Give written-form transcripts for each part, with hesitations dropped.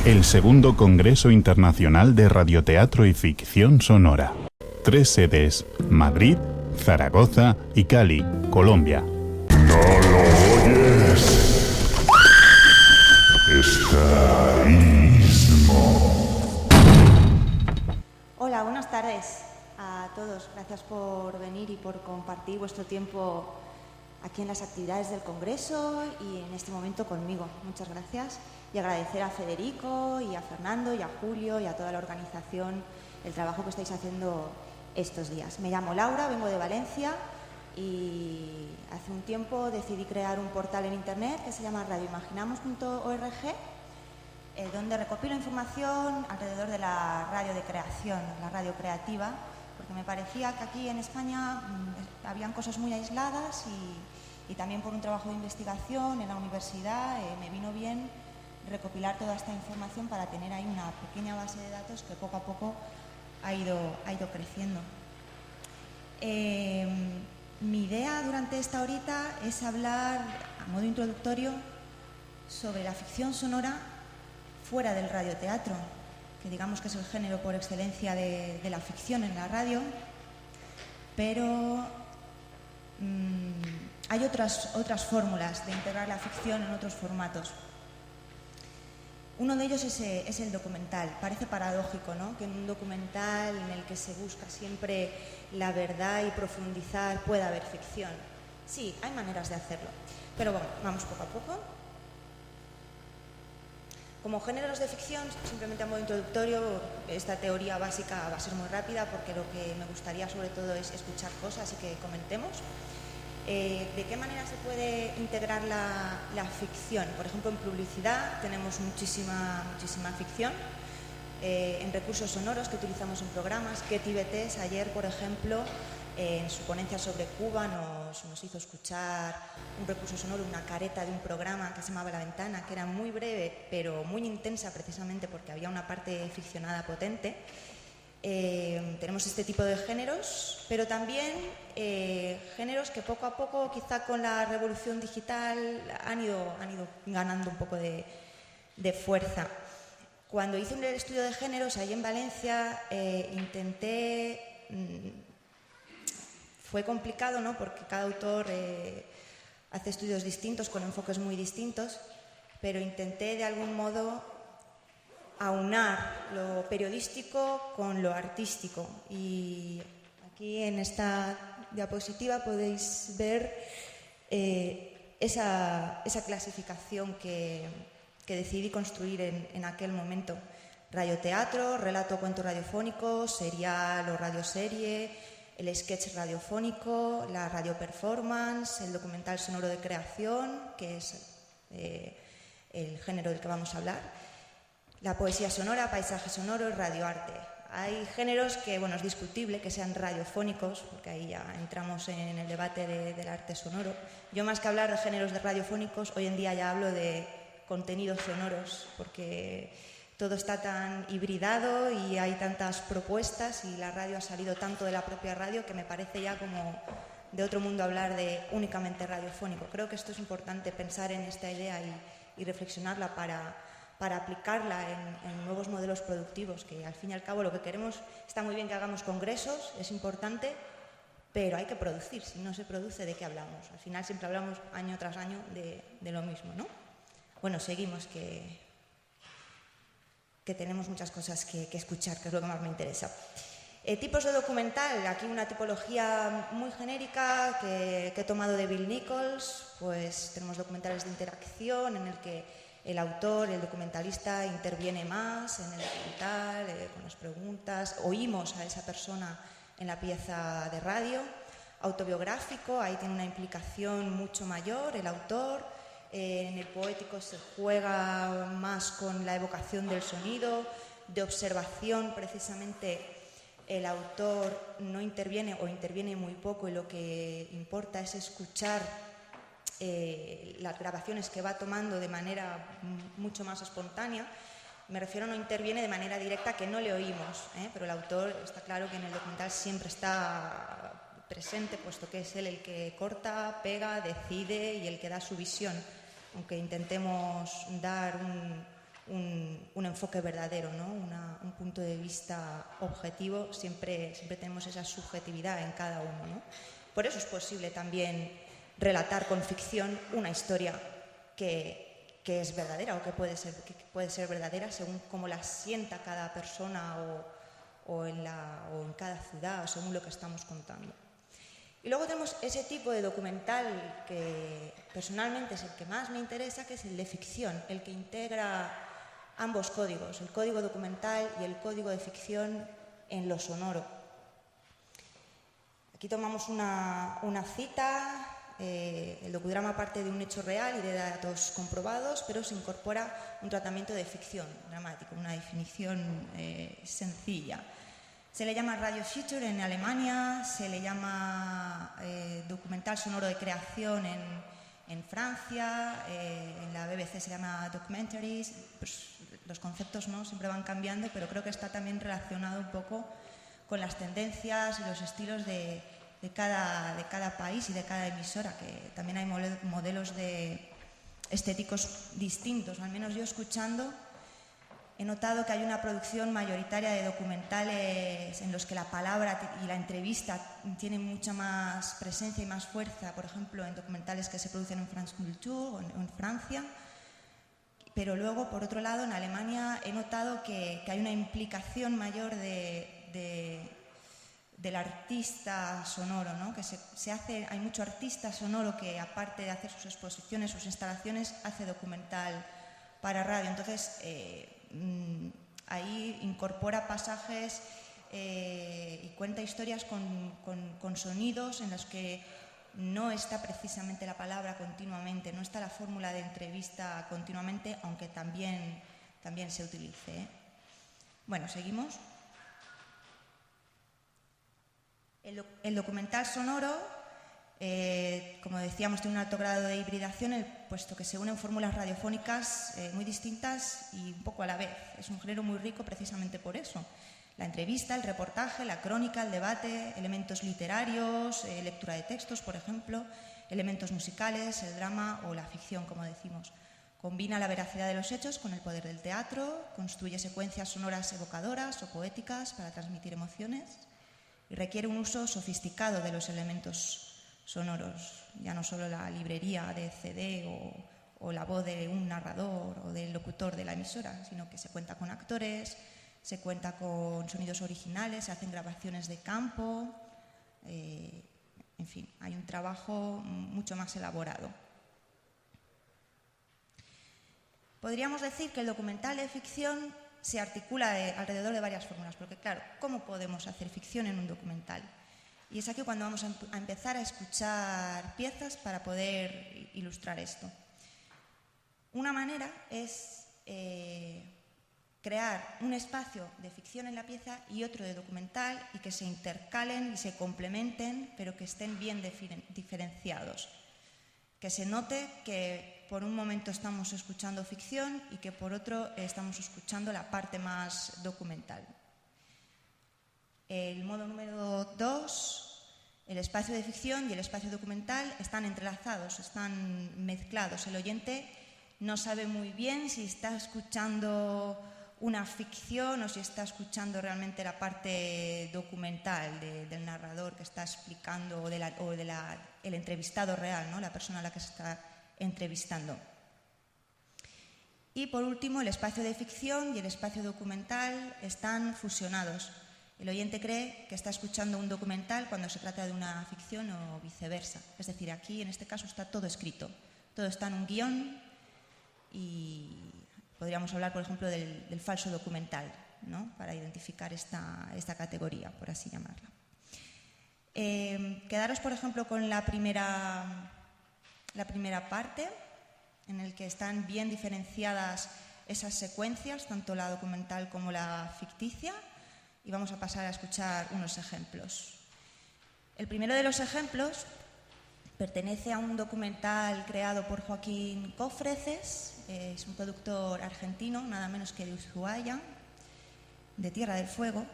El segundo Congreso Internacional de Radioteatro y Ficción Sonora. 3 sedes: Madrid, Zaragoza y Cali, Colombia. ¿No lo oyes? Estaísmo. Hola, buenas tardes a todos. Gracias por venir y por compartir vuestro tiempo aquí en las actividades del Congreso y en este momento conmigo. Muchas gracias. Y agradecer a Federico y a Fernando y a Julio y a toda la organización el trabajo que estáis haciendo estos días. Me llamo Laura, vengo de Valencia y hace un tiempo decidí crear un portal en internet que se llama radioimaginamos.org, donde recopilo información alrededor de la radio de creación, la radio creativa, porque me parecía que aquí en España habían cosas muy aisladas y también por un trabajo de investigación en la universidad me vino bien recopilar toda esta información para tener ahí una pequeña base de datos que poco a poco ha ido creciendo. Mi idea durante esta horita es hablar a modo introductorio sobre la ficción sonora fuera del radioteatro, que digamos que es el género por excelencia de la ficción en la radio, pero hay otras fórmulas de integrar la ficción en otros formatos. Uno de ellos es el documental. Parece paradójico, ¿no?, que en un documental en el que se busca siempre la verdad y profundizar pueda haber ficción. Sí, hay maneras de hacerlo, pero bueno, vamos poco a poco. Como géneros de ficción, simplemente a modo introductorio, esta teoría básica va a ser muy rápida porque lo que me gustaría sobre todo es escuchar cosas y que comentemos. ¿De qué manera se puede integrar la ficción? Por ejemplo, en publicidad tenemos muchísima ficción. En recursos sonoros que utilizamos en programas. Ketty Betés ayer, por ejemplo, en su ponencia sobre Cuba nos hizo escuchar un recurso sonoro, una careta de un programa que se llamaba La Ventana, que era muy breve pero muy intensa precisamente porque había una parte ficcionada potente. Tenemos este tipo de géneros, pero también géneros que poco a poco, quizá con la revolución digital, han ido ganando un poco de fuerza. Cuando hice un estudio de géneros ahí en Valencia, fue complicado, ¿no?, porque cada autor hace estudios distintos, con enfoques muy distintos, pero intenté de algún modo aunar lo periodístico con lo artístico. Y aquí en esta diapositiva podéis ver esa clasificación que decidí construir en aquel momento. Radioteatro, relato cuento radiofónico, serial o radioserie, el sketch radiofónico, la radio performance, el documental sonoro de creación, que es el género del que vamos a hablar, la poesía sonora, paisaje sonoro y radioarte. Hay géneros que, bueno, es discutible que sean radiofónicos, porque ahí ya entramos en el debate del arte sonoro. Yo, más que hablar de géneros de radiofónicos, hoy en día ya hablo de contenidos sonoros, porque todo está tan hibridado y hay tantas propuestas y la radio ha salido tanto de la propia radio que me parece ya como de otro mundo hablar de únicamente radiofónico. Creo que esto es importante, pensar en esta idea y reflexionarla para aplicarla en nuevos modelos productivos, que al fin y al cabo lo que queremos, está muy bien que hagamos congresos, es importante, pero hay que producir. Si no se produce, ¿de qué hablamos? Al final siempre hablamos año tras año de lo mismo, ¿no? Bueno, seguimos, que tenemos muchas cosas que escuchar, que es lo que más me interesa. Tipos de documental, aquí una tipología muy genérica que he tomado de Bill Nichols. Pues tenemos documentales de interacción en el que el autor, el documentalista, interviene más en el documental, con las preguntas, oímos a esa persona en la pieza de radio. Autobiográfico, ahí tiene una implicación mucho mayor el autor. En el poético se juega más con la evocación del sonido, de observación. Precisamente el autor no interviene o interviene muy poco y lo que importa es escuchar las grabaciones que va tomando de manera mucho más espontánea. Me refiero, no interviene de manera directa, que no le oímos, pero el autor está claro que en el documental siempre está presente, puesto que es él el que corta, pega, decide y el que da su visión, aunque intentemos dar un enfoque verdadero, ¿no? Un punto de vista objetivo. Siempre tenemos esa subjetividad en cada uno, ¿no? Por eso es posible también relatar con ficción una historia que es verdadera o que puede ser verdadera según cómo la sienta cada persona o en cada ciudad, o según lo que estamos contando. Y luego tenemos ese tipo de documental que personalmente es el que más me interesa, que es el de ficción, el que integra ambos códigos, el código documental y el código de ficción en lo sonoro. Aquí tomamos una cita. El docudrama parte de un hecho real y de datos comprobados, pero se incorpora un tratamiento de ficción dramático, una definición sencilla. Se le llama Radio Feature en Alemania, se le llama documental sonoro de creación en Francia, en la BBC se llama documentaries. Pues, los conceptos no siempre van cambiando, pero creo que está también relacionado un poco con las tendencias y los estilos de cada país y de cada emisora, que también hay modelos estéticos distintos. Al menos yo, escuchando, he notado que hay una producción mayoritaria de documentales en los que la palabra y la entrevista tienen mucha más presencia y más fuerza, por ejemplo, en documentales que se producen en France Culture o en Francia. Pero luego, por otro lado, en Alemania he notado que hay una implicación mayor del artista sonoro, ¿no? Que hay mucho artista sonoro que, aparte de hacer sus exposiciones, sus instalaciones, hace documental para radio. Entonces, ahí incorpora pasajes y cuenta historias con sonidos en los que no está precisamente la palabra continuamente, no está la fórmula de entrevista continuamente, aunque también se utilice, ¿eh? Bueno, seguimos. El documental sonoro, como decíamos, tiene un alto grado de hibridación, puesto que se unen fórmulas radiofónicas muy distintas y un poco a la vez. Es un género muy rico precisamente por eso. La entrevista, el reportaje, la crónica, el debate, elementos literarios, lectura de textos, por ejemplo, elementos musicales, el drama o la ficción, como decimos. Combina la veracidad de los hechos con el poder del teatro, construye secuencias sonoras evocadoras o poéticas para transmitir emociones y requiere un uso sofisticado de los elementos sonoros, ya no solo la librería de CD o la voz de un narrador o del locutor de la emisora, sino que se cuenta con actores, se cuenta con sonidos originales, se hacen grabaciones de campo, en fin, hay un trabajo mucho más elaborado. Podríamos decir que el documental de ficción se articula alrededor de varias fórmulas, porque claro, ¿cómo podemos hacer ficción en un documental? Y es aquí cuando vamos a empezar a escuchar piezas para poder ilustrar esto. Una manera es crear un espacio de ficción en la pieza y otro de documental, y que se intercalen y se complementen, pero que estén bien diferenciados. Que se note que por un momento estamos escuchando ficción y que por otro estamos escuchando la parte más documental. El modo número 2, el espacio de ficción y el espacio documental están entrelazados, están mezclados. El oyente no sabe muy bien si está escuchando una ficción o si está escuchando realmente la parte documental del narrador que está explicando o el entrevistado real, ¿no? La persona a la que se está entrevistando. Y por último, el espacio de ficción y el espacio documental están fusionados. El oyente cree que está escuchando un documental cuando se trata de una ficción o viceversa. Es decir, aquí en este caso está todo escrito, todo está en un guión, y podríamos hablar, por ejemplo, del falso documental, ¿no? Para identificar esta categoría, por así llamarla. Quedaros, por ejemplo, con la primera parte, en el que están bien diferenciadas esas secuencias, tanto la documental como la ficticia, y vamos a pasar a escuchar unos ejemplos. El primero de los ejemplos pertenece a un documental creado por Joaquín Cofreces. Es un productor argentino, nada menos que de Ushuaia, de Tierra del Fuego,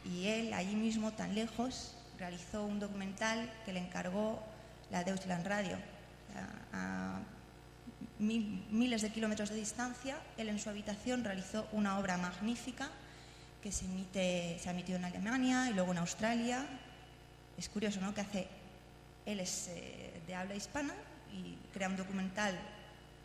y él, allí mismo, tan lejos, realizó un documental que le encargó la Deutschland Radio. miles de kilómetros de distancia, él en su habitación realizó una obra magnífica que se ha emitido en Alemania y luego en Australia. Es curioso, ¿no?, que él es de habla hispana y crea un documental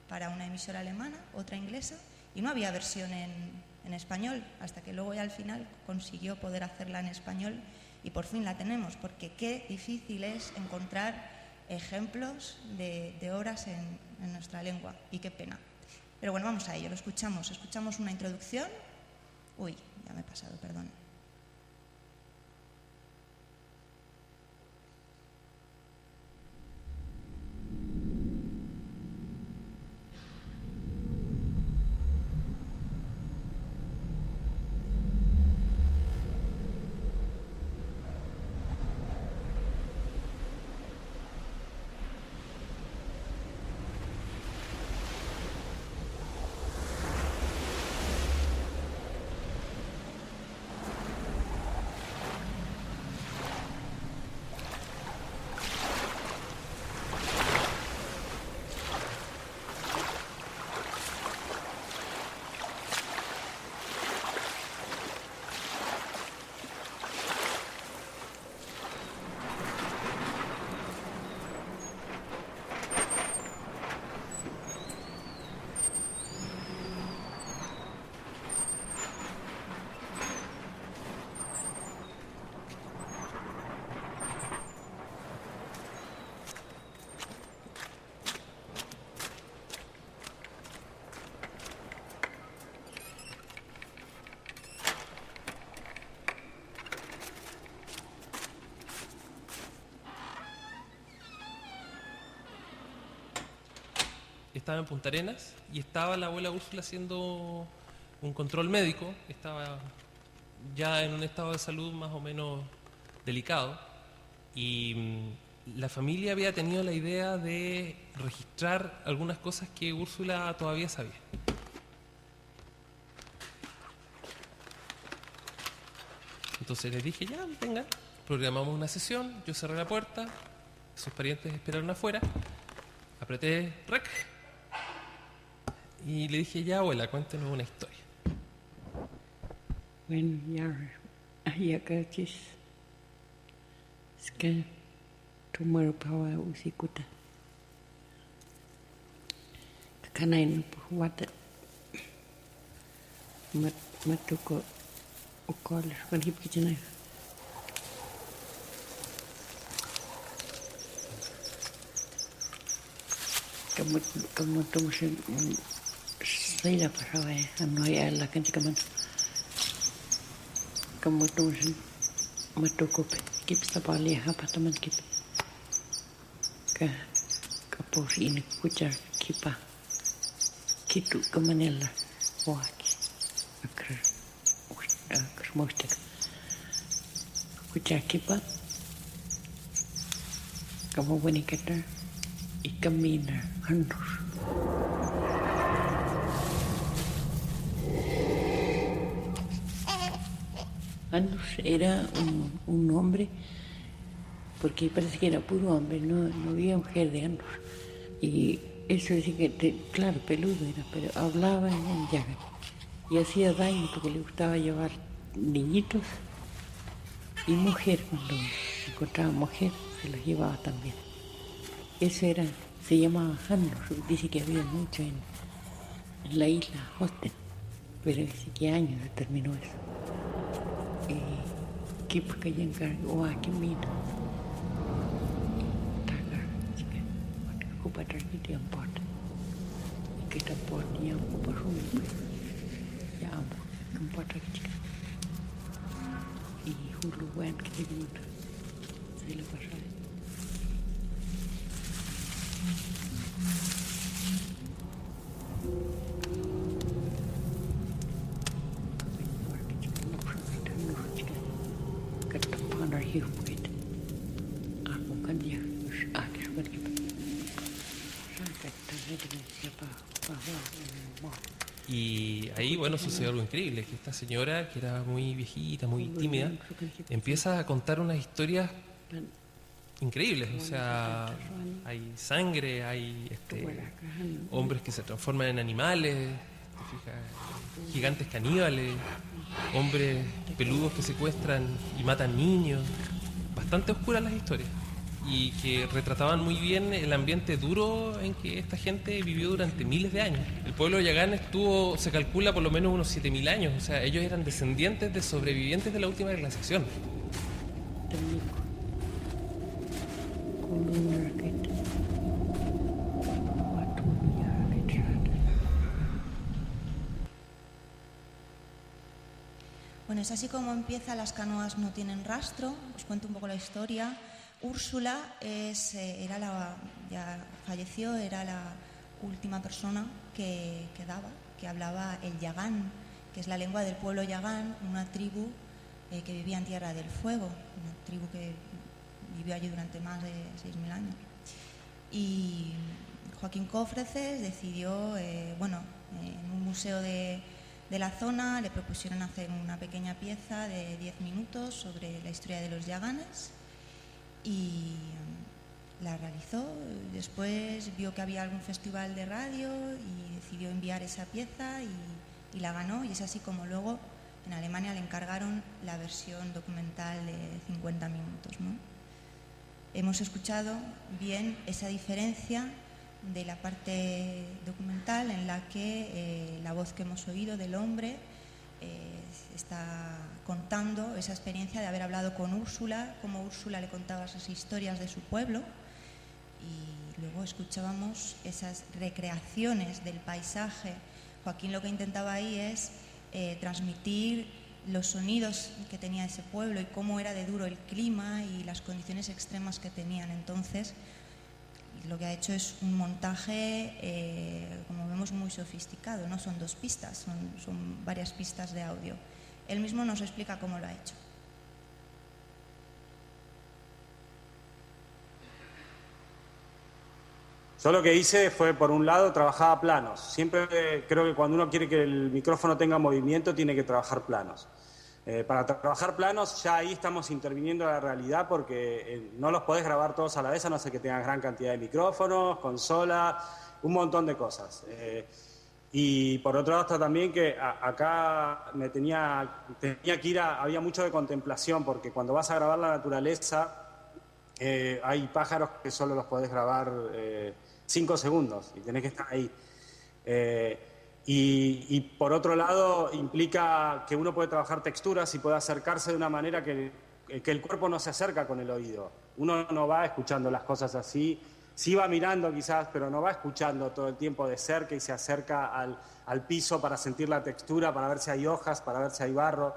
para una emisora alemana, otra inglesa, y no había versión en español, hasta que luego ya al final consiguió poder hacerla en español y por fin la tenemos, porque qué difícil es encontrar ejemplos de obras en nuestra lengua, y qué pena. Pero bueno, vamos a ello, lo escuchamos una introducción. Uy, ya me he pasado, perdón. Estaba en Punta Arenas y estaba la abuela Úrsula haciendo un control médico. Estaba ya en un estado de salud más o menos delicado y la familia había tenido la idea de registrar algunas cosas que Úrsula todavía sabía. Entonces les dije, ya, venga, programamos una sesión, yo cerré la puerta, sus parientes esperaron afuera, apreté rec y le dije, ya abuela, cuéntenos una historia. When ya kachis ska tumar pawa usikuta kanain wata matuko ukol kan hip kichana kamu tumusin saya pasawa no ya la kan kaman kamu tumusin matuko kip sapali hapa taman kip ka kapos ini kuchar kipa kitu kamanela waki akar mostek kuchar kipa kamu bani kata ikamina handur Andus era un hombre, porque parece que era puro hombre, no había mujer de Andus. Y eso sí que, claro, peludo era, pero hablaba en llaga. Y hacía daño porque le gustaba llevar niñitos y mujer, cuando encontraba mujer, se los llevaba también. Eso era, se llamaba Andus, dice que había mucho en la isla Hosten, pero hace qué años se terminó eso. Kip kajengar wakimina tagar jika kupatar kita yang pot kita pot yang kuparum ya ambo kupatar jika I huluan kita guna saya pasal Y ahí, bueno, sucedió algo increíble, que esta señora, que era muy viejita, muy tímida, empieza a contar unas historias increíbles. O sea, hay sangre, hay hombres que se transforman en animales, ¿te fijas? Gigantes caníbales, hombres peludos que secuestran y matan niños. Bastante oscuras las historias, y que retrataban muy bien el ambiente duro en que esta gente vivió durante miles de años. El pueblo yagán estuvo, se calcula, por lo menos unos 7.000 años. O sea, ellos eran descendientes de sobrevivientes de la última glaciación. Bueno, es así como empieza Las canoas no tienen rastro. Os cuento un poco la historia. Úrsula ya falleció, era la última persona que quedaba, que hablaba el yagán, que es la lengua del pueblo yagán, una tribu que vivía en Tierra del Fuego, una tribu que vivió allí durante más de 6.000 años. Y Joaquín Cofreces decidió, en un museo de la zona le propusieron hacer una pequeña pieza de 10 minutos sobre la historia de los yaganes, y la realizó. Después vio que había algún festival de radio y decidió enviar esa pieza y la ganó, y es así como luego en Alemania le encargaron la versión documental de 50 minutos, ¿no? Hemos escuchado bien esa diferencia de la parte documental, en la que la voz que hemos oído del hombre está contando esa experiencia de haber hablado con Úrsula, cómo Úrsula le contaba esas historias de su pueblo, y luego escuchábamos esas recreaciones del paisaje. Joaquín lo que intentaba ahí es transmitir los sonidos que tenía ese pueblo y cómo era de duro el clima y las condiciones extremas que tenían. Entonces, lo que ha hecho es un montaje, como vemos, muy sofisticado. No son 2 pistas, son varias pistas de audio. Él mismo nos explica cómo lo ha hecho. Yo lo que hice fue, por un lado, trabajaba planos. Siempre creo que cuando uno quiere que el micrófono tenga movimiento, tiene que trabajar planos. Para trabajar planos, ya ahí estamos interviniendo en la realidad, porque no los podés grabar todos a la vez, a no ser que tengas gran cantidad de micrófonos, consola, un montón de cosas. Y por otro lado está también que acá tenía que ir había mucho de contemplación, porque cuando vas a grabar la naturaleza, hay pájaros que solo los podés grabar 5 segundos y tenés que estar ahí. Y por otro lado implica que uno puede trabajar texturas y puede acercarse de una manera que el cuerpo no se acerca con el oído. Uno no va escuchando las cosas así, sí va mirando quizás, pero no va escuchando todo el tiempo de cerca, y se acerca al piso para sentir la textura, para ver si hay hojas, para ver si hay barro.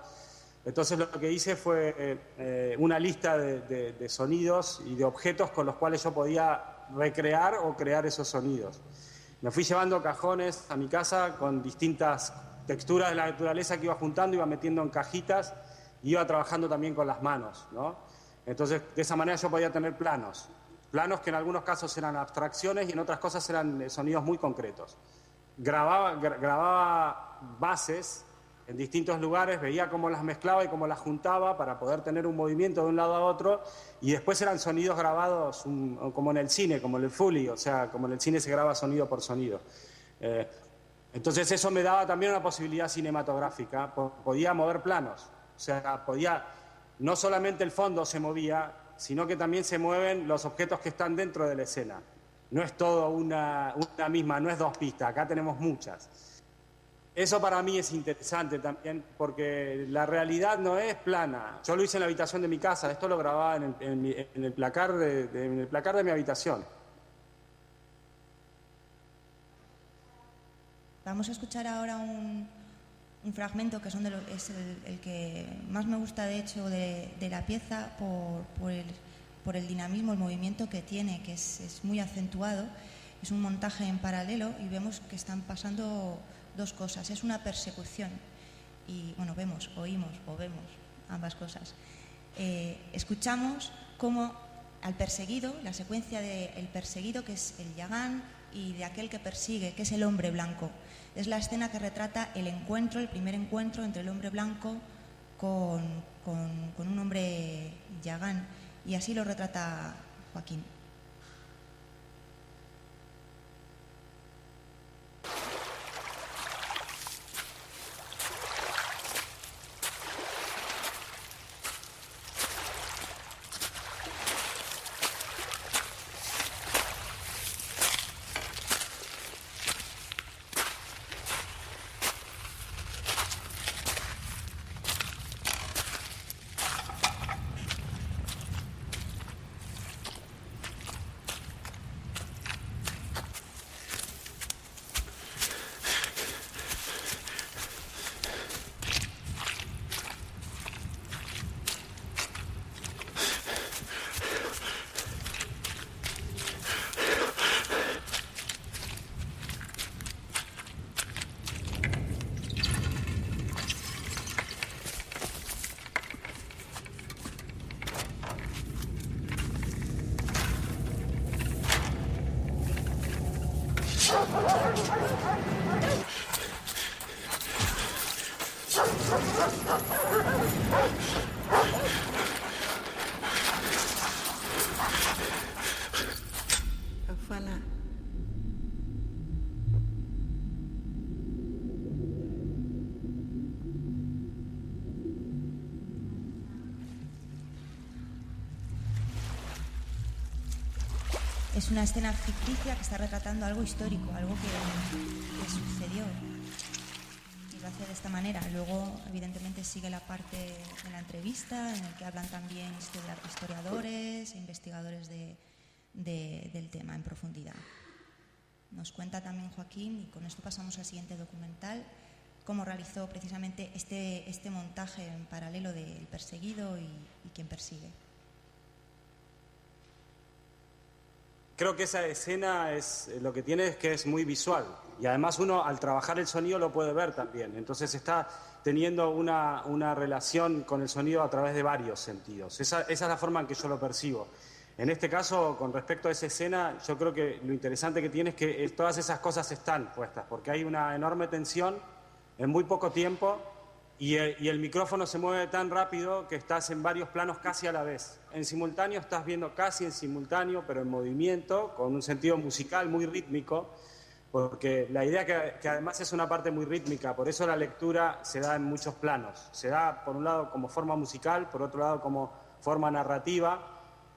Entonces lo que hice fue una lista de sonidos y de objetos con los cuales yo podía recrear o crear esos sonidos. Me fui llevando cajones a mi casa con distintas texturas de la naturaleza que iba juntando, iba metiendo en cajitas, y iba trabajando también con las manos, ¿no? Entonces, de esa manera yo podía tener planos que en algunos casos eran abstracciones y en otras cosas eran sonidos muy concretos. Grababa bases en distintos lugares, veía cómo las mezclaba y cómo las juntaba para poder tener un movimiento de un lado a otro, y después eran sonidos grabados como en el cine, como en el Foley, o sea, como en el cine se graba sonido por sonido. Entonces eso me daba también una posibilidad cinematográfica, podía mover planos, o sea, no solamente el fondo se movía, sino que también se mueven los objetos que están dentro de la escena. No es todo una misma, no es 2 pistas, acá tenemos muchas. Eso para mí es interesante también, porque la realidad no es plana. Yo lo hice en la habitación de mi casa, esto lo grababa en el placar de mi habitación. Vamos a escuchar ahora un fragmento que es el que más me gusta, de hecho, de la pieza, por el dinamismo, el movimiento que tiene, que es muy acentuado. Es un montaje en paralelo y vemos que están pasando 2 cosas. Es una persecución y, bueno, oímos o vemos ambas cosas. Escuchamos cómo al perseguido, la secuencia del perseguido, que es el yagán, y de aquel que persigue, que es el hombre blanco. Es la escena que retrata el primer encuentro entre el hombre blanco con un hombre yagán, y así lo retrata Joaquín. Afana. Es una escena ficticia que está retratando algo histórico, algo que sucedió. Y lo hace de esta manera. Luego, evidentemente, sigue la parte de la entrevista en la que hablan también historiadores e investigadores del tema en profundidad. Nos cuenta también Joaquín, y con esto pasamos al siguiente documental, cómo realizó precisamente este montaje en paralelo del perseguido y quien persigue. Creo que esa escena lo que tiene es que es muy visual y además uno al trabajar el sonido lo puede ver también. Entonces está teniendo una relación con el sonido a través de varios sentidos. Esa es la forma en que yo lo percibo. En este caso, con respecto a esa escena, yo creo que lo interesante que tiene es que todas esas cosas están puestas, porque hay una enorme tensión en muy poco tiempo y el micrófono se mueve tan rápido que estás en varios planos casi a la vez. En simultáneo estás viendo casi en simultáneo, pero en movimiento, con un sentido musical muy rítmico, porque la idea que además es una parte muy rítmica, por eso la lectura se da en muchos planos. Se da, por un lado, como forma musical, por otro lado, como forma narrativa,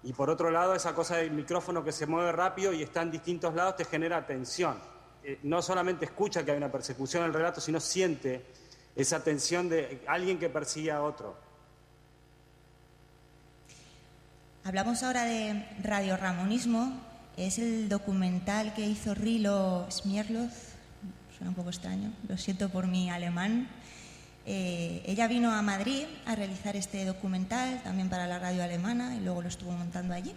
y por otro lado, esa cosa del micrófono que se mueve rápido y está en distintos lados te genera tensión. No solamente escucha que hay una persecución en el relato, sino siente esa tensión de alguien que persigue a otro. Hablamos ahora de radioramonismo. Es el documental que hizo Rilo Smierloth. Suena un poco extraño, lo siento por mi alemán. Ella vino a Madrid a realizar este documental, también para la radio alemana, y luego lo estuvo montando allí.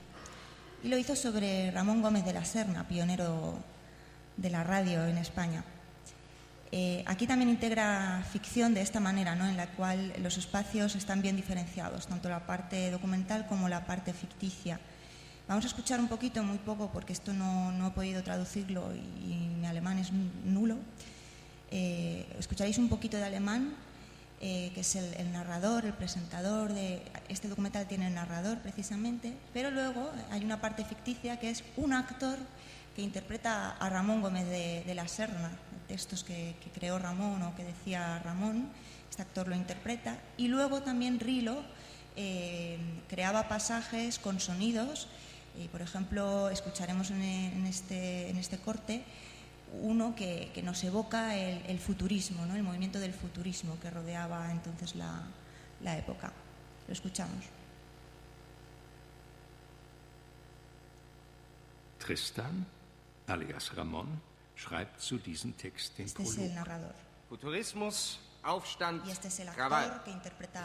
Y lo hizo sobre Ramón Gómez de la Serna, pionero de la radio en España. Aquí también integra ficción de esta manera, ¿no?, en la cual los espacios están bien diferenciados, tanto la parte documental como la parte ficticia. Vamos a escuchar un poquito, muy poco, porque esto no he podido traducirlo y mi alemán es nulo. Escucharéis un poquito de alemán, que es el narrador, el presentador de este documental. Tiene el narrador precisamente, pero luego hay una parte ficticia que es un actor que interpreta a Ramón Gómez de la Serna, textos que creó Ramón o que decía Ramón. Este actor lo interpreta, y luego también Rilo creaba pasajes con sonidos, y por ejemplo escucharemos en este corte uno que nos evoca el futurismo, ¿no?, el movimiento del futurismo que rodeaba entonces la época. Lo escuchamos. Tristan, alias Ramón, schreibt zu diesem Text den Este es el narrador. Futurismus, Aufstand, Y este es el Krawall. actor que interpreta.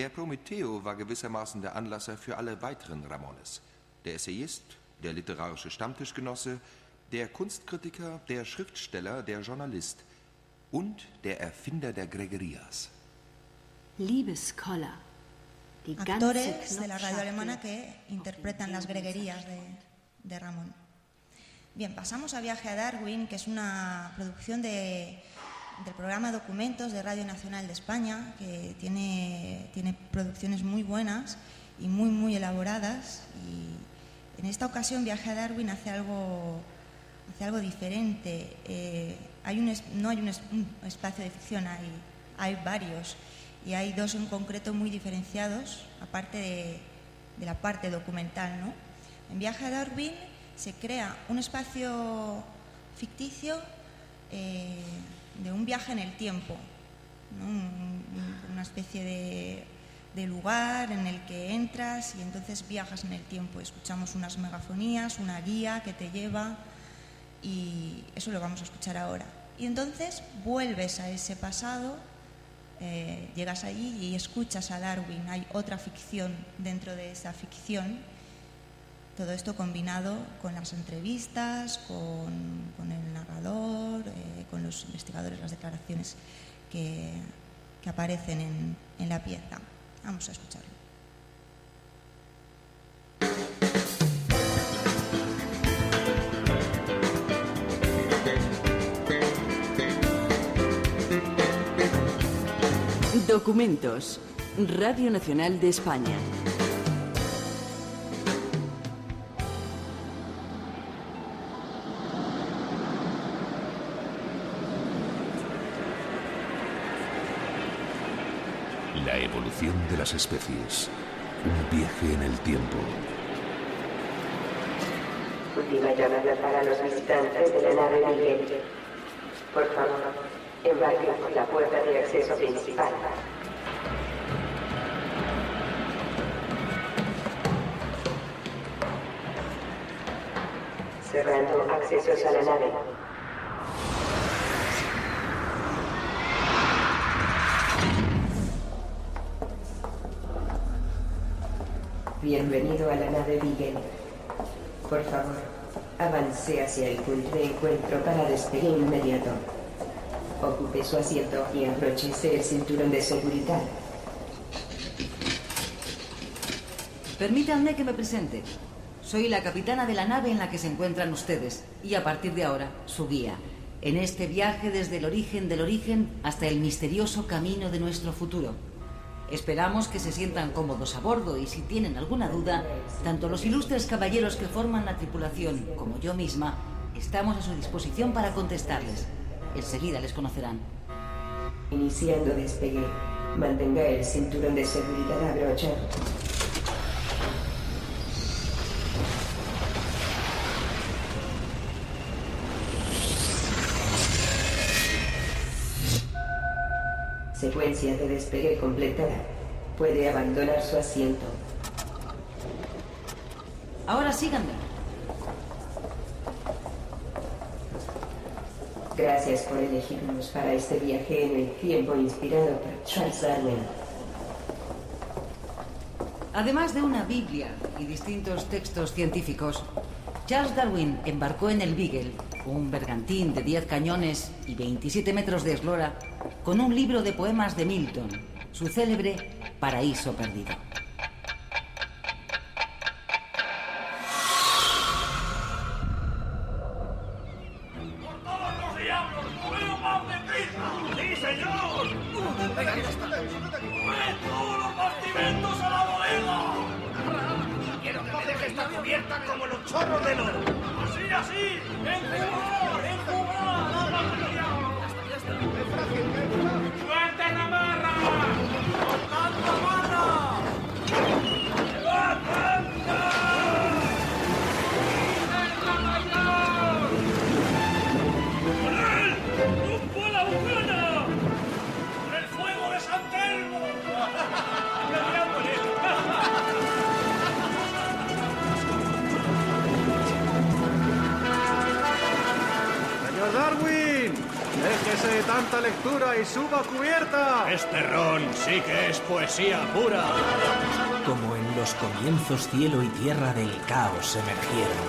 Der Prometheo war gewissermaßen der Anlasser für alle weiteren Ramones. Der Essayist, der literarische Stammtischgenosse, der Kunstkritiker, der Schriftsteller, der Journalist und der Erfinder der Gregerias. Liebes Koller, die actores de la radio alemana que interpretan las greguerías de Ramón. Bien, pasamos a Viaje a Darwin, que es una producción del programa Documentos de Radio Nacional de España, que tiene producciones muy buenas y muy elaboradas. Y en esta ocasión Viaje a Darwin hace algo diferente. No hay un espacio de ficción, hay varios, y hay dos en concreto muy diferenciados, aparte de la parte documental, ¿no? En Viaje a Darwin se crea un espacio ficticio de un viaje en el tiempo, ¿no? Una especie de lugar en el que entras y entonces viajas en el tiempo. Escuchamos unas megafonías, una guía que te lleva, y eso lo vamos a escuchar ahora. Y entonces vuelves a ese pasado, llegas allí y escuchas a Darwin. Hay otra ficción dentro de esa ficción. Todo esto combinado con las entrevistas, con el narrador, con los investigadores, las declaraciones que aparecen en la pieza. Vamos a escucharlo. Documentos. Radio Nacional de España. La evolución de las especies. Un viaje en el tiempo. Última llamada para los visitantes de la nave Miguel. Por favor, embarquen por la puerta de acceso principal. Cerrando accesos a la nave. Bienvenido a la nave Beagle. Por favor, avance hacia el punto de encuentro para despegue inmediato. Ocupe su asiento y abróchese el cinturón de seguridad. Permítanme que me presente. Soy la capitana de la nave en la que se encuentran ustedes y a partir de ahora, su guía, en este viaje desde el origen del origen hasta el misterioso camino de nuestro futuro. Esperamos que se sientan cómodos a bordo y si tienen alguna duda, tanto los ilustres caballeros que forman la tripulación como yo misma, estamos a su disposición para contestarles. Enseguida les conocerán. Iniciando despegue. Mantenga el cinturón de seguridad abrochado. Secuencia de despegue completada. Puede abandonar su asiento. Ahora síganme. Gracias por elegirnos para este viaje en el tiempo inspirado por Charles Darwin. Además de una Biblia y distintos textos científicos, Charles Darwin embarcó en el Beagle, un bergantín de 10 cañones y 27 metros de eslora, con un libro de poemas de Milton, su célebre Paraíso Perdido. Como los chorros de oro. Así, ¡suelta la marra! ¡Soltando la marra! ¡Levantando! ¡Venga, mayor! ¡Con él! ¡Rumbo a la bujana! ¡Con el fuego de San Telmo! Darwin, déjese Canse de tanta lectura y suba a cubierta. Este ron sí que es poesía pura. Como en los comienzos cielo y tierra del caos emergieron.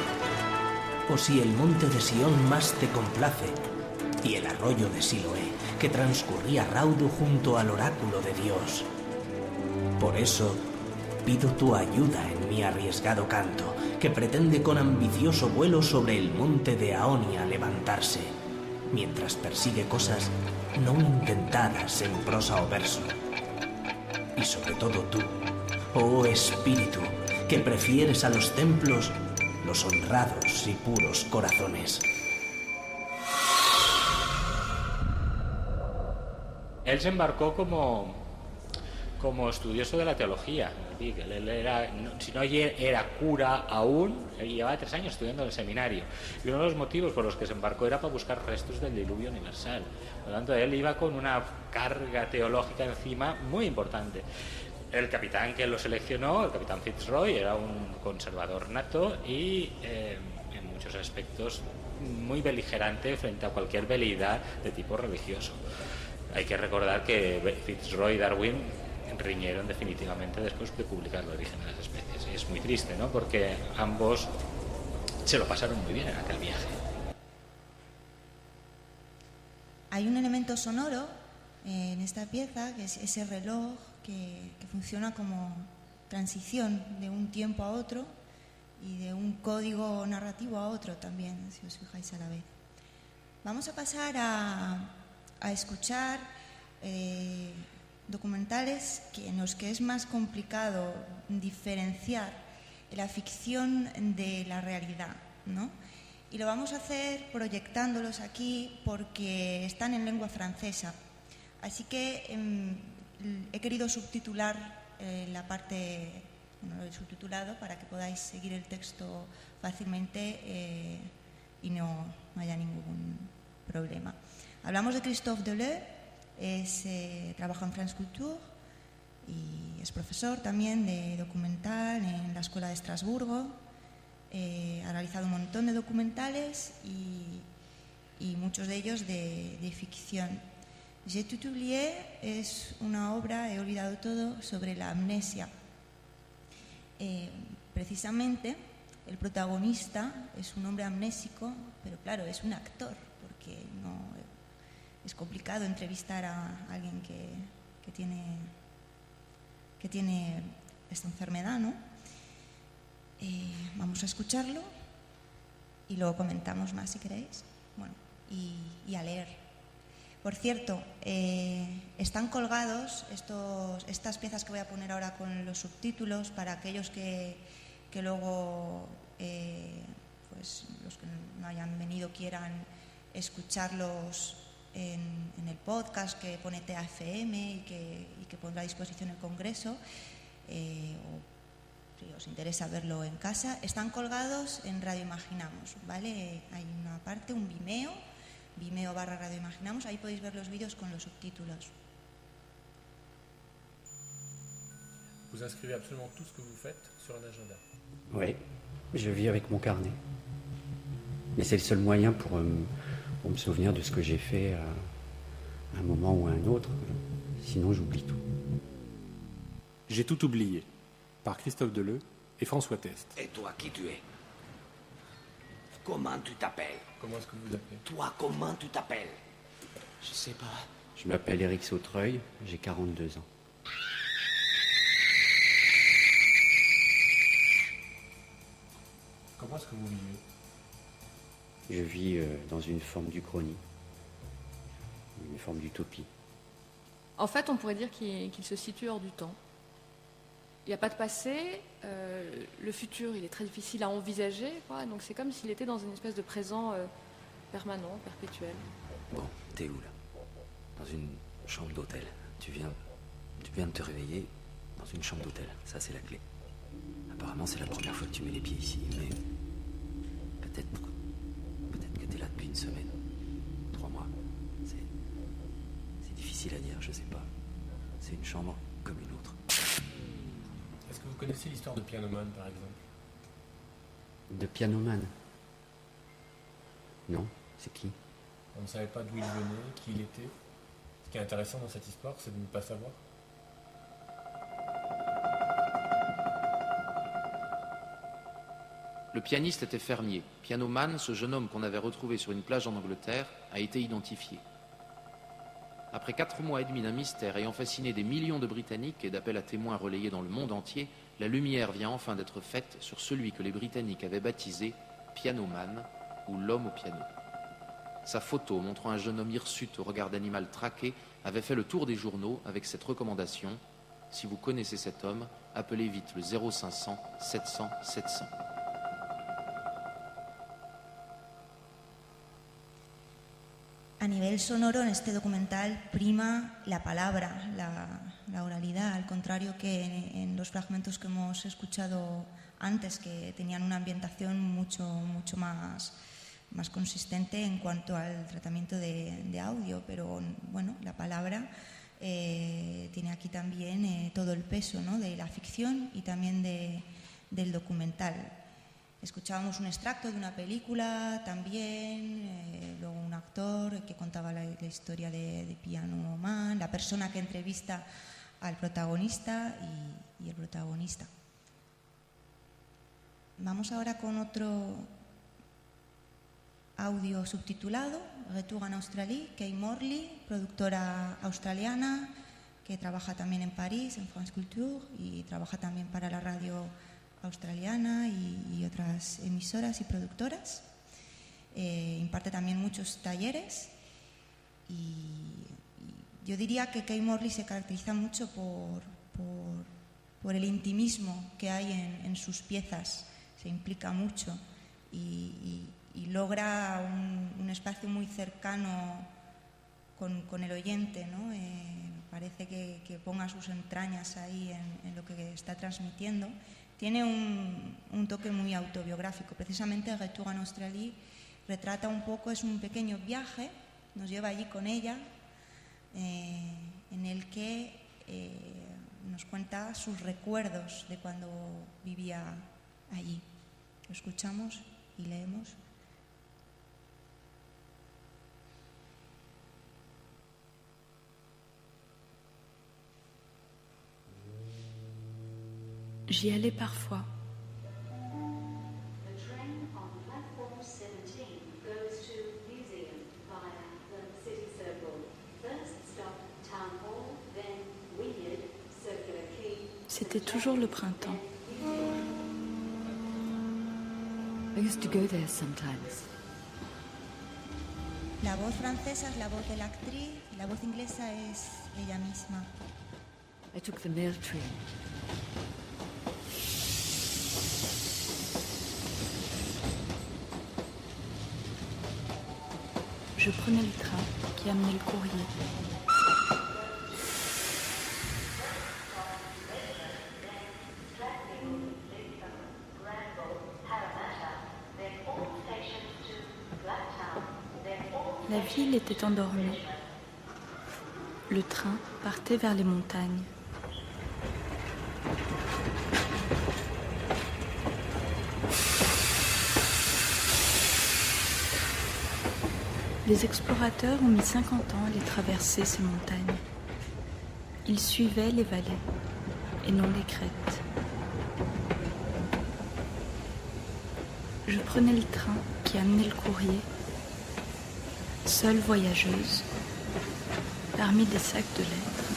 O si el monte de Sión más te complace, y el arroyo de Siloé, que transcurría raudo junto al oráculo de Dios. Por eso, pido tu ayuda en mi arriesgado canto, que pretende con ambicioso vuelo sobre el monte de Aonia levantarse, mientras persigue cosas no intentadas en prosa o verso. Y sobre todo tú, oh espíritu, que prefieres a los templos los honrados y puros corazones. Él se embarcó como estudioso de la teología. Él era, si no era cura aún, él llevaba 3 años estudiando en el seminario. Y uno de los motivos por los que se embarcó era para buscar restos del diluvio universal. Por lo tanto, él iba con una carga teológica encima muy importante. El capitán que lo seleccionó, el capitán Fitzroy, era un conservador nato y en muchos aspectos muy beligerante frente a cualquier veleidad de tipo religioso. Hay que recordar que Fitzroy y Darwin riñeron definitivamente después de publicar El origen de las especies. Y es muy triste, ¿no? Porque ambos se lo pasaron muy bien en aquel viaje. Hay un elemento sonoro en esta pieza, que es ese reloj que funciona como transición de un tiempo a otro y de un código narrativo a otro también, si os fijáis a la vez. Vamos a pasar a escuchar documentales en los que es más complicado diferenciar la ficción de la realidad, ¿no? Y lo vamos a hacer proyectándolos aquí porque están en lengua francesa. Así que he querido subtitular la parte, bueno, lo he subtitulado para que podáis seguir el texto fácilmente y no haya ningún problema. Hablamos de Christophe Deleu, trabaja en France Culture y es profesor también de documental en la Escuela de Estrasburgo. Ha realizado un montón de documentales y muchos de ellos de ficción. J'ai tout oublié es una obra, he olvidado todo, sobre la amnesia. Precisamente el protagonista es un hombre amnésico, pero claro, es un actor, porque no es complicado entrevistar a alguien que tiene esta enfermedad, ¿no? Vamos a escucharlo y luego comentamos más si queréis. Bueno, y a leer. Por cierto, están colgados estas piezas que voy a poner ahora con los subtítulos para aquellos que luego, pues los que no hayan venido quieran escucharlos en el podcast que pone TAFM y que pondrá a disposición el Congreso, o si os interesa verlo en casa. Están colgados en Radio Imaginamos, ¿vale? Hay una parte, un Vimeo/Radio Imaginamos, ahí podéis ver los vídeos con los subtítulos. Vous inscrivez absolument tout ce que vous faites sur un agenda. Oui, je vis avec mon carnet. Mais c'est le seul moyen pour me souvenir de ce que j'ai fait à un moment ou à un autre. Sinon, j'oublie tout. J'ai tout oublié, par Christophe Deleu et François Test. Et toi, qui tu es? Comment tu t'appelles? Comment est-ce que vous vous appelez? Toi, comment tu t'appelles? Je sais pas. Je m'appelle Éric Sautreuil, j'ai 42 ans. Comment est-ce que vous vivez? Je vis dans une forme d'uchronie, une forme d'utopie. En fait, on pourrait dire qu'il se situe hors du temps. Il n'y a pas de passé, le futur il est très difficile à envisager, quoi, donc c'est comme s'il était dans une espèce de présent permanent, perpétuel. Bon, t'es où là? Dans une chambre d'hôtel. Tu viens de te réveiller dans une chambre d'hôtel, ça c'est la clé. Apparemment c'est la première fois que tu mets les pieds ici, mais peut-être que t'es là depuis une semaine, 3 mois. C'est difficile à dire, je sais pas. C'est une chambre comme une autre. Est-ce que vous connaissez l'histoire de Pianoman, par exemple? De Pianoman? Non, c'est qui? On ne savait pas d'où il venait, qui il était. Ce qui est intéressant dans cette histoire, c'est de ne pas savoir. Le pianiste était fermier. Pianoman, ce jeune homme qu'on avait retrouvé sur une plage en Angleterre, a été identifié. Après 4 mois et demi d'un mystère ayant fasciné des millions de Britanniques et d'appels à témoins relayés dans le monde entier, la lumière vient enfin d'être faite sur celui que les Britanniques avaient baptisé Pianoman ou l'homme au piano. Sa photo montrant un jeune homme hirsute au regard d'animal traqué avait fait le tour des journaux avec cette recommandation: si vous connaissez cet homme, appelez vite le 0500 700 700. A nivel sonoro, en este documental prima la palabra, la oralidad, al contrario que en los fragmentos que hemos escuchado antes, que tenían una ambientación mucho más consistente en cuanto al tratamiento de audio, pero bueno, la palabra tiene aquí también todo el peso, ¿no?, de la ficción y también del documental. Escuchábamos un extracto de una película también, luego un actor que contaba la historia de Pianoman, la persona que entrevista al protagonista y el protagonista. Vamos ahora con otro audio subtitulado, Retour en Australie, Kay Morley, productora australiana que trabaja también en París, en France Culture, y trabaja también para la radio australiana y otras emisoras y productoras. Imparte también muchos talleres y yo diría que Kay Morley se caracteriza mucho por el intimismo que hay en sus piezas. Se implica mucho y logra un espacio muy cercano con el oyente, ¿no? Parece que ponga sus entrañas ahí en lo que está transmitiendo. Tiene un toque muy autobiográfico. Precisamente Retour en Australie retrata un poco, es un pequeño viaje, nos lleva allí con ella, en el que nos cuenta sus recuerdos de cuando vivía allí. Lo escuchamos y leemos. J'y allais parfois. C'était toujours le printemps. I used to go there sometimes. La voz francesa es la voz de la actriz, la voz inglesa es ella misma. I took the mail train. Je prenais le train qui amenait le courrier. La ville était endormie. Le train partait vers les montagnes. Les explorateurs ont mis 50 ans à les traverser, ces montagnes. Ils suivaient les vallées et non les crêtes. Je prenais le train qui amenait le courrier, seule voyageuse, parmi des sacs de lettres.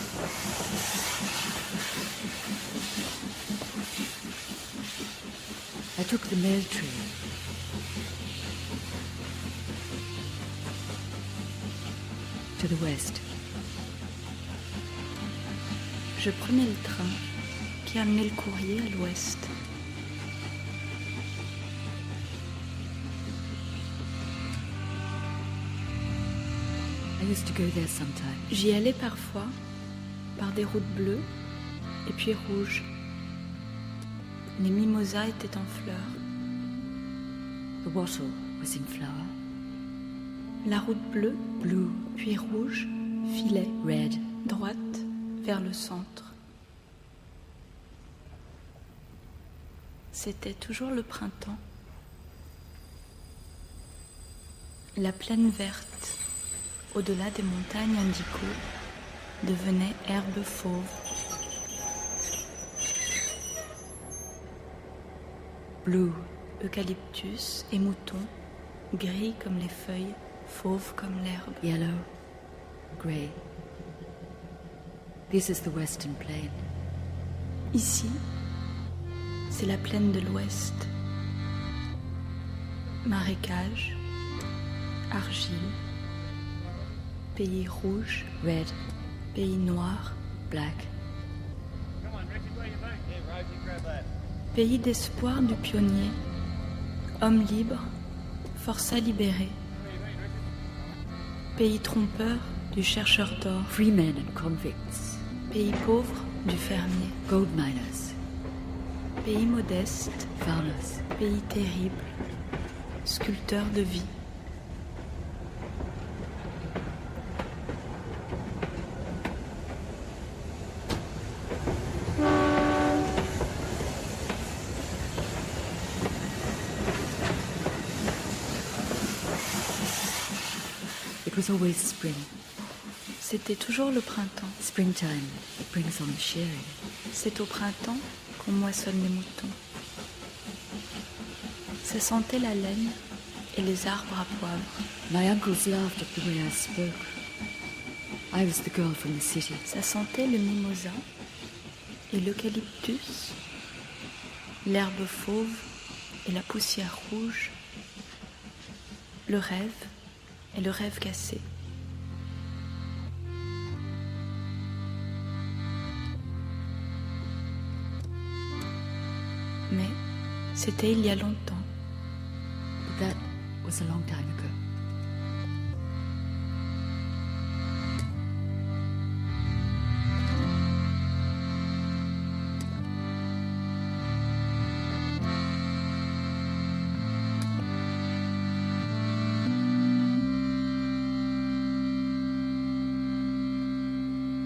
I took the mail train. To the west. Je prenais le train qui amenait le courrier à l'ouest. I used to go there sometimes. J'y allais parfois par des routes bleues et puis rouges. Les mimosas étaient en fleurs. The wattle was in flower. La route bleue, blue, puis rouge, filait, red, droite, vers le centre. C'était toujours le printemps. La plaine verte, au-delà des montagnes indigo, devenait herbe fauve. Blue. Eucalyptus et mouton, gris comme les feuilles, fauve comme l'herbe. Yellow. Grey. This is the Western Plain. Ici, c'est la plaine de l'Ouest. Marécage, argile, pays rouge, red, pays noir, black. Pays d'espoir du pionnier, homme libre, forçat libéré. Pays trompeur du chercheur d'or, free men and convicts. Pays pauvre du fermier, gold miners. Pays modeste, farmers. Pays terrible, sculpteur de vie. It was always spring. C'était toujours le printemps. Springtime, it brings on the shearing. C'est au printemps qu'on moissonne les moutons. Ça sentait la laine et les arbres à poivre. My uncles laughed at the way I spoke. I was the girl from the city. Ça sentait le mimosa et l'eucalyptus, l'herbe fauve et la poussière rouge, le rêve et le rêve cassé. Mais c'était il y a longtemps. But that was a long time ago.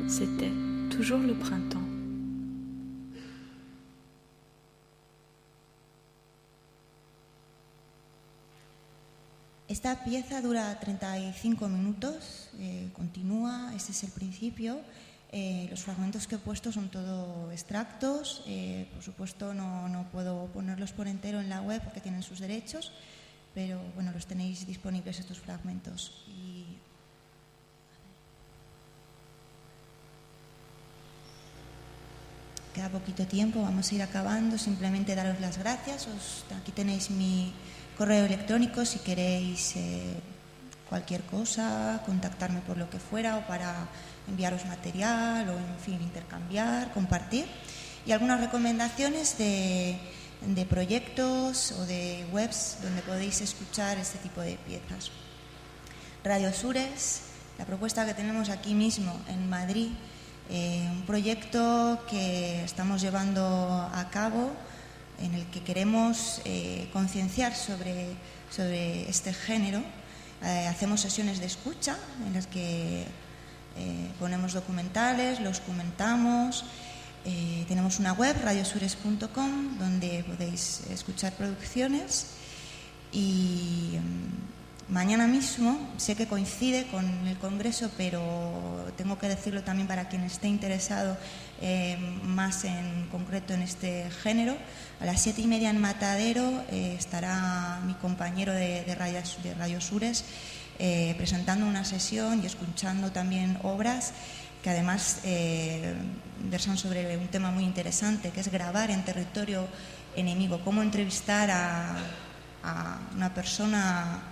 C'était toujours le printemps. Esta pieza dura 35 minutos, continúa, este es el principio. Los fragmentos que he puesto son todo extractos, por supuesto no puedo ponerlos por entero en la web porque tienen sus derechos, pero bueno, los tenéis disponibles estos fragmentos. Queda poquito tiempo, vamos a ir acabando. Simplemente daros las gracias. Aquí tenéis mi correo electrónico si queréis cualquier cosa, contactarme por lo que fuera o para enviaros material o, en fin, intercambiar, compartir. Y algunas recomendaciones de proyectos o de webs donde podéis escuchar este tipo de piezas. Radio Sures, la propuesta que tenemos aquí mismo en Madrid, un proyecto que estamos llevando a cabo en el que queremos concienciar sobre este género. Hacemos sesiones de escucha en las que ponemos documentales, los comentamos. Tenemos una web, radiosures.com, donde podéis escuchar producciones. Y mañana mismo, sé que coincide con el Congreso, pero tengo que decirlo también para quien esté interesado más en concreto en este género. A las 7:30 en Matadero estará mi compañero de Radio Sures presentando una sesión y escuchando también obras que además versan sobre un tema muy interesante, que es grabar en territorio enemigo, cómo entrevistar a una persona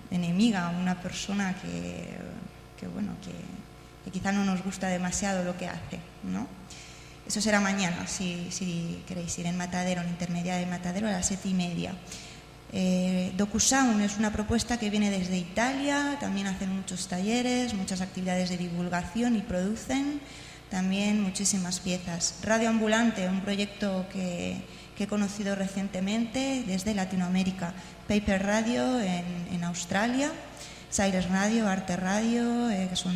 enemiga, una persona que quizá no nos gusta demasiado lo que hace, ¿no? Eso será mañana, si queréis ir en Matadero, en Intermedia de Matadero, a las 7:30. DocuSound es una propuesta que viene desde Italia, también hacen muchos talleres, muchas actividades de divulgación y producen también muchísimas piezas. Radio Ambulante, un proyecto que he conocido recientemente desde Latinoamérica. Paper Radio en Australia, Sires Radio, Arte Radio, que son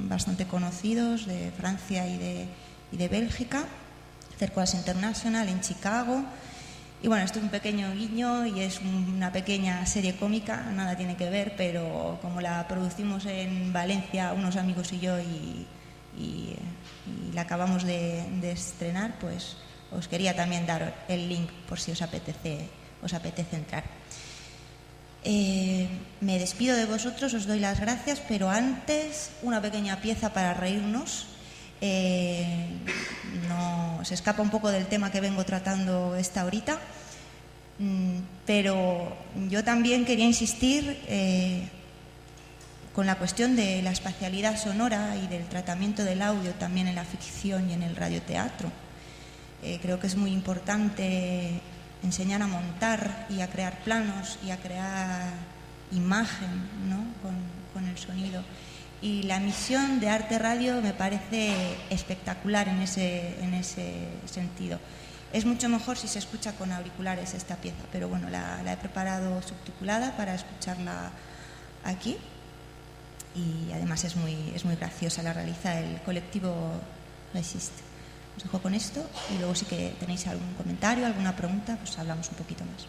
bastante conocidos de Francia y de Bélgica. Cercoas International en Chicago. Y bueno, esto es un pequeño guiño y es una pequeña serie cómica, nada tiene que ver, pero como la producimos en Valencia, unos amigos y yo, y la acabamos de estrenar, pues os quería también dar el link por si os apetece entrar. Me despido de vosotros, os doy las gracias, pero antes una pequeña pieza para reírnos. No, se escapa un poco del tema que vengo tratando esta horita, pero yo también quería insistir con la cuestión de la espacialidad sonora y del tratamiento del audio también en la ficción y en el radioteatro. Creo que es muy importante enseñar a montar y a crear planos y a crear imagen, ¿no?, con el sonido. Y la emisión de Arte Radio me parece espectacular en ese sentido. Es mucho mejor si se escucha con auriculares esta pieza, pero bueno, la he preparado subtitulada para escucharla aquí. Y además es muy graciosa, la realiza el colectivo Resiste. Os dejo con esto y luego si que tenéis algún comentario, alguna pregunta, pues hablamos un poquito más.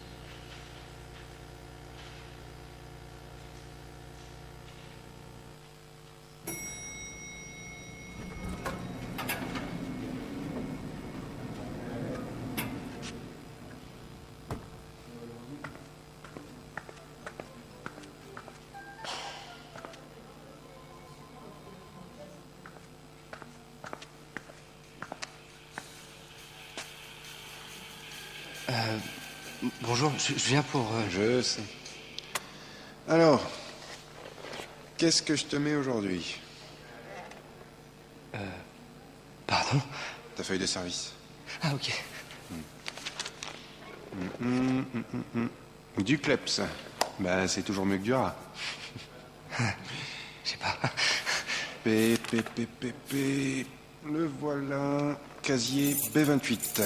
Bonjour, je viens pour... Je sais. Alors, qu'est-ce que je te mets aujourd'hui? Pardon? Ta feuille de service. Ah, ok. Du kleps. Bah, c'est toujours mieux que du rat. Je sais pas. P. Le voilà. Casier B28.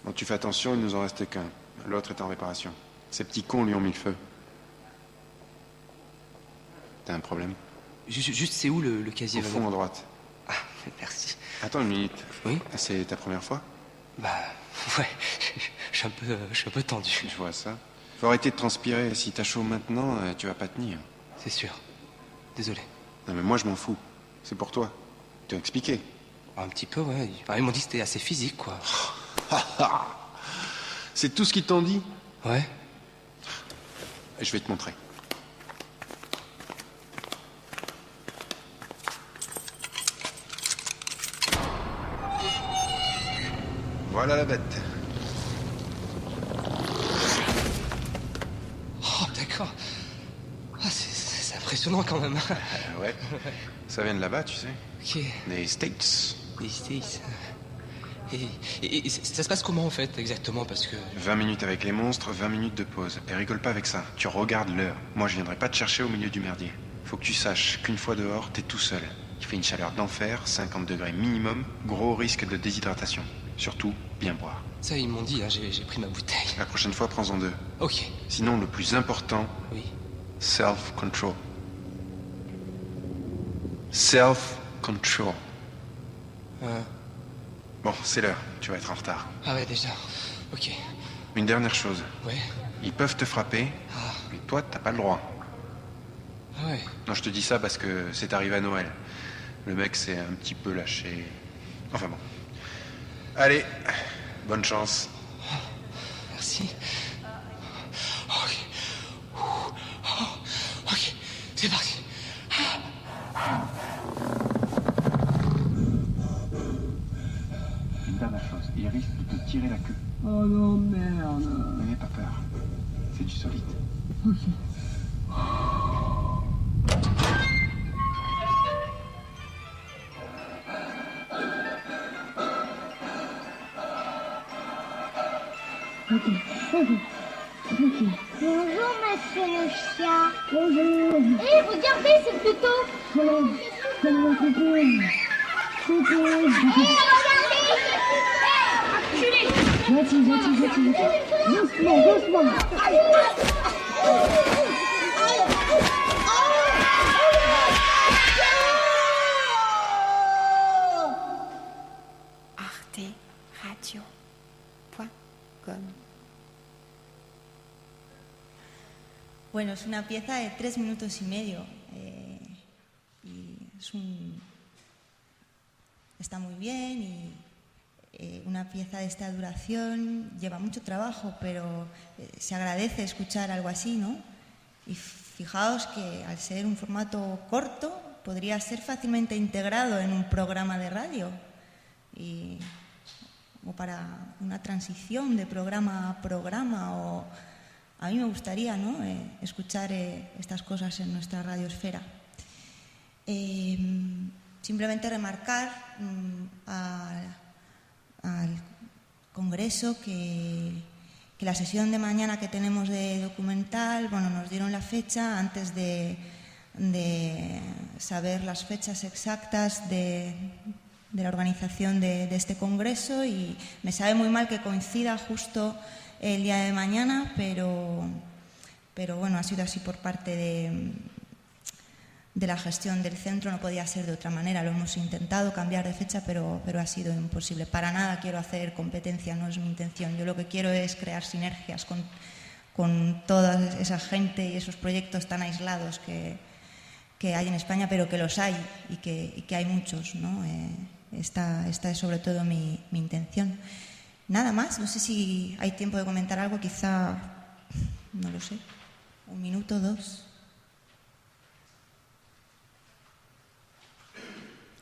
Bon, tu fais attention, il nous en reste qu'un. L'autre est en réparation. Ces petits cons lui ont mis le feu. T'as un problème? Juste, c'est où le casier? Au fond, à droite. Ah, merci. Attends une minute. Oui? C'est ta première fois? Bah, ouais. Je suis un peu tendu. Je vois ça. Faut arrêter de transpirer. Si t'as chaud maintenant, tu vas pas tenir. C'est sûr. Désolé. Non, mais moi, je m'en fous. C'est pour toi. Tu as expliqué? Un petit peu, ouais. Ils m'ont dit que c'était assez physique, quoi. C'est tout ce qu'ils t'ont dit? Ouais. Je vais te montrer. Voilà la bête. Oh, d'accord. Ah, c'est impressionnant quand même. Ouais. Ça vient de là-bas, tu sais. Ok. Des States. Des States. Et ça se passe comment en fait exactement? Parce que... 20 minutes avec les monstres, 20 minutes de pause. Et rigole pas avec ça. Tu regardes l'heure. Moi, je viendrai pas te chercher au milieu du merdier. Faut que tu saches qu'une fois dehors, t'es tout seul. Il fait une chaleur d'enfer, 50 degrés minimum, gros risque de déshydratation. Surtout, bien boire. Ça, ils m'ont dit, hein, j'ai pris ma bouteille. La prochaine fois, prends-en 2. Ok. Sinon, le plus important... Oui. Self-control. Self-control. Bon, c'est l'heure. Tu vas être en retard. Ah ouais, déjà. Ok. Une dernière chose. Ouais. Ils peuvent te frapper, mais toi, t'as pas le droit. Ah ouais. Non, je te dis ça parce que c'est arrivé à Noël. Le mec s'est un petit peu lâché. Enfin bon. Allez, bonne chance. Merci. Ok. Ok, c'est parti. Une dernière chose, il risque de te tirer la queue. Oh non, merde. N'ayez pas peur. C'est du solide. Ok. Bonjour, monsieur le chien. Bonjour. Eh, regardez, c'est Pluto. Comment coucou. Coucou. Regardez. Gentil. Doucement. arteradio.com Bueno, es una pieza de 3 minutos y medio. Y está muy bien y una pieza de esta duración lleva mucho trabajo, pero se agradece escuchar algo así, ¿no? Y fijaos que al ser un formato corto podría ser fácilmente integrado en un programa de radio o para una transición de programa a programa, o a mí me gustaría, ¿no? Escuchar estas cosas en nuestra radiosfera. Simplemente remarcar al Congreso que la sesión de mañana que tenemos de documental, bueno, nos dieron la fecha antes de saber las fechas exactas de la organización de este Congreso, y me sabe muy mal que coincida justo el día de mañana, pero bueno, ha sido así por parte de la gestión del centro, no podía ser de otra manera. Lo hemos intentado cambiar de fecha, pero ha sido imposible. Para nada quiero hacer competencia, no es mi intención. Yo lo que quiero es crear sinergias con toda esa gente y esos proyectos tan aislados que hay en España, pero que los hay y que hay muchos, ¿no? Esta es sobre todo mi intención. Nada más, no sé si hay tiempo de comentar algo, quizá, no lo sé, 1 minuto, 2.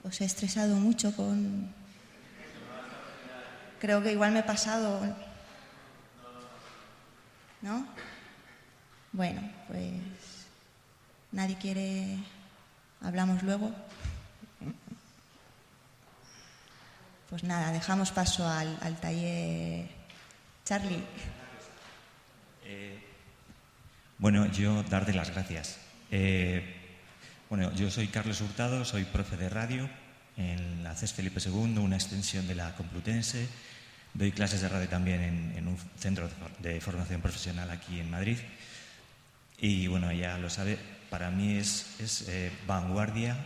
Os he estresado mucho con... Creo que igual me he pasado... ¿No? Bueno, pues... ¿Nadie quiere...? ¿Hablamos luego? Pues nada, dejamos paso al taller. Charlie. Bueno, yo darte las gracias. Bueno, yo soy Carlos Hurtado, soy profe de radio en la CES Felipe II, una extensión de la Complutense. Doy clases de radio también en un centro de formación profesional aquí en Madrid. Y bueno, ya lo sabe, para mí es vanguardia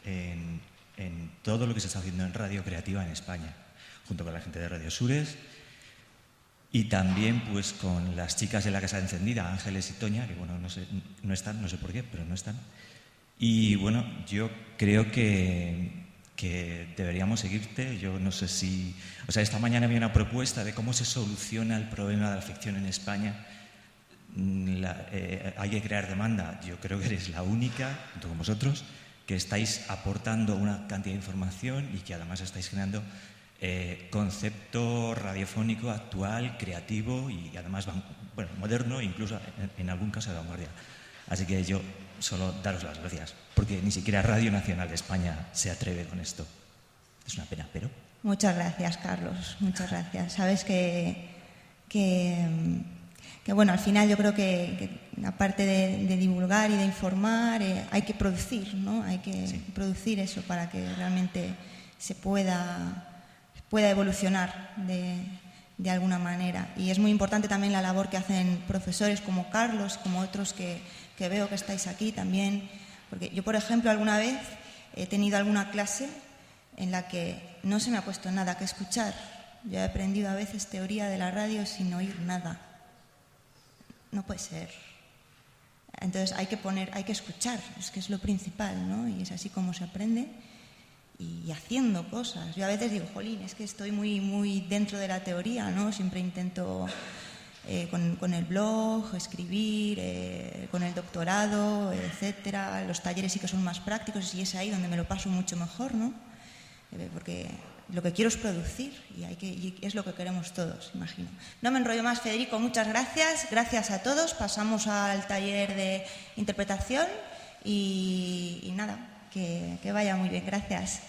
en todo lo que se está haciendo en radio creativa en España, junto con la gente de Radio Sures y también pues con las chicas de la Casa Encendida, Ángeles y Toña, que bueno, no están, no sé por qué, pero no están. Y bueno, yo creo que deberíamos seguirte. Yo no sé si... O sea, esta mañana había una propuesta de cómo se soluciona el problema de la ficción en España. Hay que crear demanda. Yo creo que eres la única, junto con vosotros, que estáis aportando una cantidad de información y que además estáis generando concepto radiofónico actual, creativo y además bueno, moderno, incluso en algún caso de vanguardia. Así que yo solo daros las gracias, porque ni siquiera Radio Nacional de España se atreve con esto. Es una pena, pero... Muchas gracias, Carlos, muchas gracias. Sabes que bueno, al final yo creo que aparte de divulgar y de informar, hay que producir, ¿no? Hay que producir eso para que realmente se pueda evolucionar de alguna manera. Y es muy importante también la labor que hacen profesores como Carlos, como otros que veo que estáis aquí también. Porque yo, por ejemplo, alguna vez he tenido alguna clase en la que no se me ha puesto nada que escuchar. Yo he aprendido a veces teoría de la radio sin oír nada. No puede ser. Entonces hay que escuchar, es que es lo principal, ¿no? Y es así como se aprende y haciendo cosas. Yo a veces digo, jolín, es que estoy muy dentro de la teoría, ¿no? Siempre intento con el blog, escribir, con el doctorado, etcétera. Los talleres sí que son más prácticos y es ahí donde me lo paso mucho mejor, ¿no? Porque lo que quiero es producir y es lo que queremos todos, imagino. No me enrollo más, Federico, muchas gracias. Gracias a todos. Pasamos al taller de interpretación y nada, que vaya muy bien. Gracias.